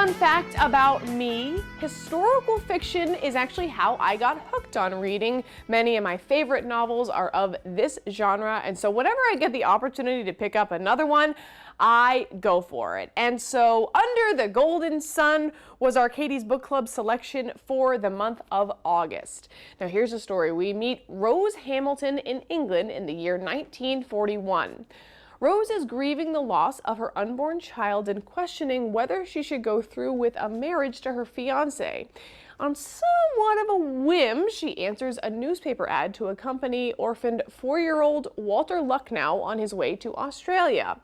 Fun fact about me, historical fiction is actually how I got hooked on reading. Many of my favorite novels are of this genre, and so whenever I get the opportunity to pick up another one, I go for it. And so Under the Golden Sun was our Katie's Book Club selection for the month of August. Now here's the story. We meet Rose Hamilton in England in the year 1941. Rose is grieving the loss of her unborn child and questioning whether she should go through with a marriage to her fiancé. On somewhat of a whim, she answers a newspaper ad to accompany orphaned 4-year-old Walter Lucknow on his way to Australia.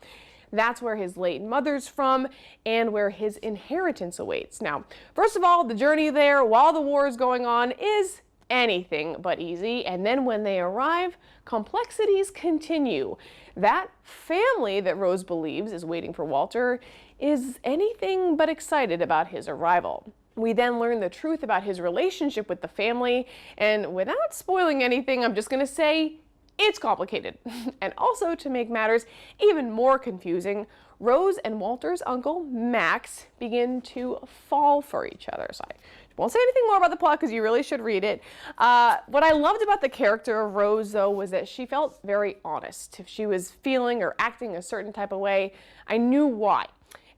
That's where his late mother's from and where his inheritance awaits. Now, first of all, the journey there while the war is going on is anything but easy, and then when they arrive, complexities continue. That family that Rose believes is waiting for Walter is anything but excited about his arrival. We then learn the truth about his relationship with the family, and without spoiling anything, I'm just going to say it's complicated. And also, to make matters even more confusing, Rose and Walter's uncle, Max, begin to fall for each other. So I won't say anything more about the plot because you really should read it. What I loved about the character of Rose, though, was that she felt very honest. If she was feeling or acting a certain type of way, I knew why.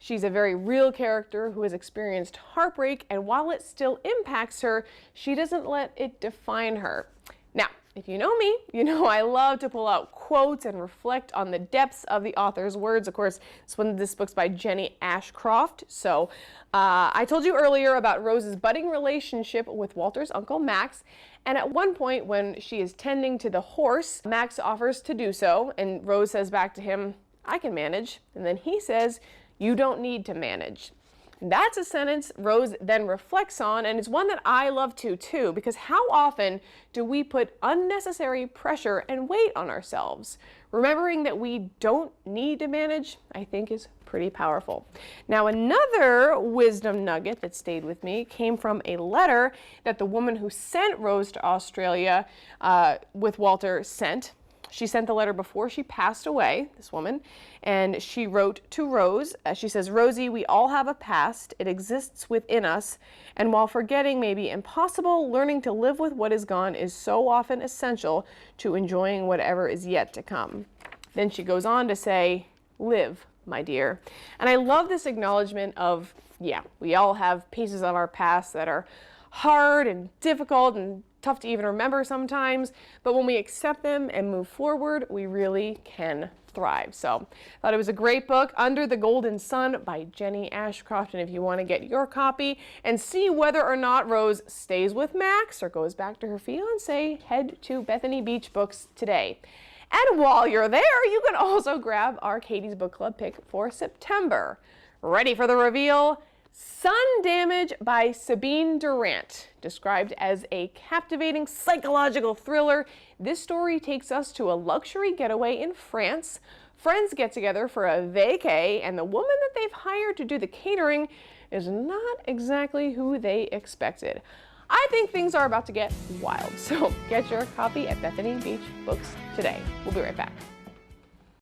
She's a very real character who has experienced heartbreak, and while it still impacts her, she doesn't let it define her. Now, if you know me, you know I love to pull out quotes and reflect on the depths of the author's words. Of course, this book's by Jenny Ashcroft. So I told you earlier about Rose's budding relationship with Walter's uncle Max. And at one point when she is tending to the horse, Max offers to do so. And Rose says back to him, "I can manage." And then he says, "You don't need to manage." That's a sentence Rose then reflects on, and it's one that I love too, because how often do we put unnecessary pressure and weight on ourselves? Remembering that we don't need to manage, I think, is pretty powerful. Now, another wisdom nugget that stayed with me came from a letter that the woman who sent Rose to Australia with Walter sent. She sent the letter before she passed away, this woman, and she wrote to Rose. She says, "Rosie, we all have a past. It exists within us, and while forgetting may be impossible, learning to live with what is gone is so often essential to enjoying whatever is yet to come." Then she goes on to say, "Live, my dear." And I love this acknowledgement of, yeah, we all have pieces of our past that are hard and difficult and tough to even remember sometimes, but when we accept them and move forward, we really can thrive. So I thought it was a great book, Under the Golden Sun by Jenny Ashcroft. And if you want to get your copy and see whether or not Rose stays with Max or goes back to her fiance, head to Bethany Beach Books today. And while you're there, you can also grab our Katie's Book Club pick for September. Ready for the reveal? Sun Damage by Sabine Durant. Described as a captivating psychological thriller, this story takes us to a luxury getaway in France. Friends get together for a vacay, and the woman that they've hired to do the catering is not exactly who they expected. I think things are about to get wild, so get your copy at Bethany Beach Books today. We'll be right back.